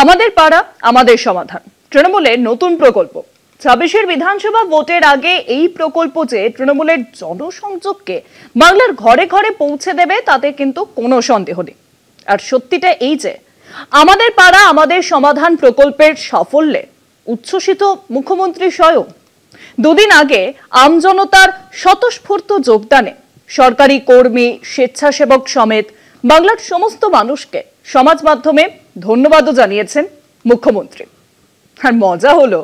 আমাদের পাড়া আমাদের সমাধান তৃণমূলের নতুন প্রকল্প। ২৬-এর বিধানসভা ভোটের আগে এই প্রকল্প যে তৃণমূলের জনসংযোগকে বাংলার ঘরে ঘরে পৌঁছে দেবে তাতে কিন্তু কোনো সন্দেহ নেই। আর সত্যিটা এই যে আমাদের পাড়া আমাদের সমাধান প্রকল্পের সাফল্যে উচ্ছ্বসিত মুখ্যমন্ত্রী স্বয়ং। দুদিন আগে আমজনতার স্বতঃস্ফূর্ত যোগদানে সরকারি কর্মী, স্বেচ্ছাসেবক সমেত বাংলার সমস্ত মানুষকে সমাজ মাধ্যমে ধন্যবাদও জানিয়েছেন মুখ্যমন্ত্রী। আর মজা হলো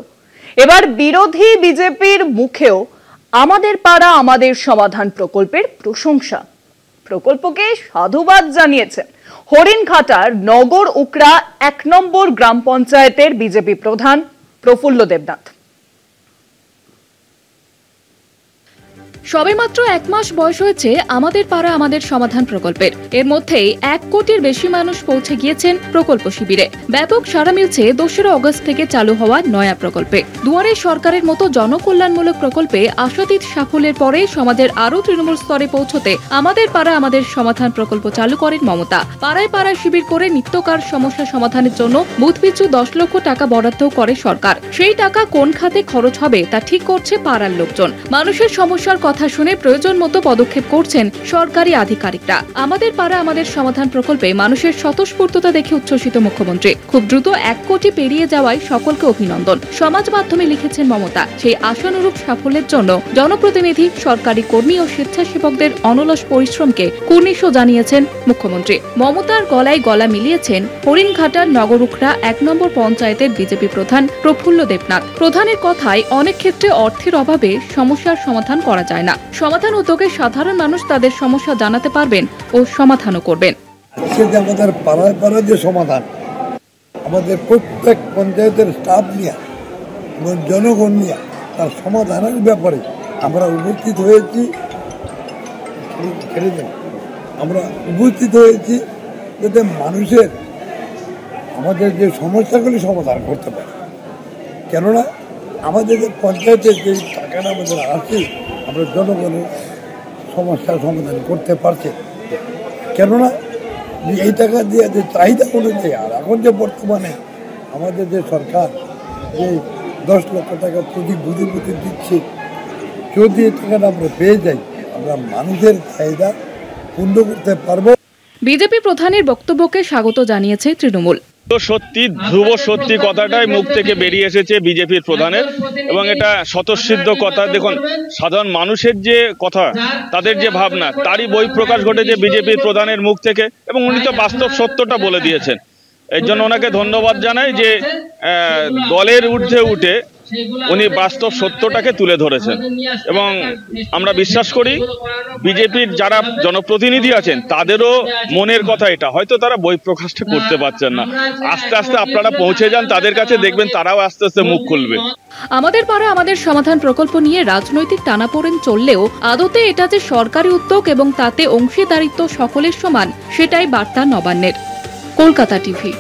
এবার বিরোধী বিজেপির মুখেও আমাদের পাড়া আমাদের সমাধান প্রকল্পের প্রশংসা। প্রকল্পকে সাধুবাদ জানিয়েছেন হরিণঘাটার নগর উকড়া ১ নম্বর গ্রাম পঞ্চায়েতের বিজেপি প্রধান প্রফুল্ল দেবনাথ। সবেমাত্র ১ মাস বয়স হয়েছে আমাদের পাড়া আমাদের সমাধান প্রকল্পের। এর মধ্যেই ১ কোটির বেশি মানুষ পৌঁছে গিয়েছেন প্রকল্প শিবিরে। ব্যাপক সাড়া মিলছে ২রা অগস্ট থেকে চালু হওয়া নয়া প্রকল্পে। দুয়ারে সরকারের মতো জনকল্যাণমূলক প্রকল্পে আশাতীত সাফল্যের পরে সমাজের আরও তৃণমূল স্তরে পৌঁছতে আমাদের পাড়া আমাদের সমাধান প্রকল্প চালু করেন মমতা। পাড়ায় পাড়ায় শিবির করে নিত্যকার সমস্যা সমাধানের জন্য বুথপিছু ১০ লক্ষ টাকা বরাদ্দ করে সরকার। সেই টাকা কোন খাতে খরচ হবে তা ঠিক করছে পাড়ার লোকজন। মানুষের সমস্যার কথা শুনে প্রয়োজন মতো পদক্ষেপ করছেন সরকারি আধিকারিকরা। আমাদের পাড়া আমাদের সমাধান প্রকল্পে মানুষের স্বতঃস্ফূর্ততা দেখে উচ্ছ্বসিত মুখ্যমন্ত্রী। খুব দ্রুত ১ কোটি পেরিয়ে যাওয়ায় সকলকে অভিনন্দন। সমাজ মাধ্যমে লিখেছেন মমতা। সেই আশানুরূপ সাফল্যের জন্য জনপ্রতিনিধি, সরকারি কর্মী ও স্বেচ্ছাসেবকদের অনলস পরিশ্রমকে কুর্নিশও জানিয়েছেন মুখ্যমন্ত্রী। মমতার গলায় গলা মিলিয়েছেন হরিণঘাটার নগরুখড়া ১ নম্বর পঞ্চায়েতের বিজেপি প্রধান প্রফুল্ল দেবনাথ। প্রধানের কথায় অনেক ক্ষেত্রে অর্থের অভাবে সমস্যার সমাধান করা যায় না। সমাধান উদ্যোগে সাধারণ মানুষ তাদের সমস্যা জানাতে পারবেন ও সমাধানও করবেন। আমাদের পাড়ায় পাড়ায় যে সমাধান, আমাদের প্রত্যেক পঞ্চায়েতের স্টাফ নিয়ে এবং জনগণ নিয়ে তার সমাধানের ব্যাপারে আমরা উপস্থিত হয়েছি। যাতে মানুষের আমাদের যে সমস্যাগুলি সমাধান করতে পারে। কেননা আমাদের যে পঞ্চায়েতের যে টাকাটা আমাদের আছে, আমরা জনগণের সমস্যার সমাধান করতে পারছি। কেননা এই টাকা দিয়ে যে চাহিদা অনুযায়ী, আর এখন যে বর্তমানে আমাদের যে সরকার যে ১০ লক্ষ টাকা প্রতি বুঝে দিচ্ছে, যদি এই টাকাটা আমরা পেয়ে যাই, আমরা মানুষের চাহিদা পূর্ণ করতে পারবো। বিজেপি প্রধানের বক্তব্যকে স্বাগত জানিয়েছে তৃণমূল। সত্যি ধ্রুব সত্যি কথাটাই মুখ থেকে বেরিয়ে এসেছে বিজেপির প্রধানের, এবং এটা স্বতঃসিদ্ধ কথা। দেখুন, সাধারণ মানুষের যে কথা, তাদের যে ভাবনা, তারই বহিঃপ্রকাশ ঘটেছে বিজেপির প্রধানের মুখ থেকে, এবং উনি তো বাস্তব সত্যটা বলে দিয়েছেন। এর জন্য ওনাকে ধন্যবাদ জানাই যে দলের ঊর্ধ্বে উঠে উনি বাস্তব সত্যটাকে তুলে ধরেছেন। এবং আমরা বিশ্বাস করি বিজেপির যারা জনপ্রতিনিধি আছেন তাদেরও মনের কথা এটা, হয়তো তারা বহিঃপ্রকাশটা করতে পারছেন না। আস্তে আস্তে আপনারা পৌঁছে যান তাদের কাছে, দেখবেন তারাও আস্তে আস্তে মুখ খুলবে। আমাদের পাড়া আমাদের সমাধান প্রকল্প নিয়ে রাজনৈতিক টানাপোড়েন চললেও আদতে এটা যে সরকারি উদ্যোগ এবং তাতে অংশীদারিত্ব সকলের সমান, সেটাই বার্তা নবান্নের। কলকাতা টিভি।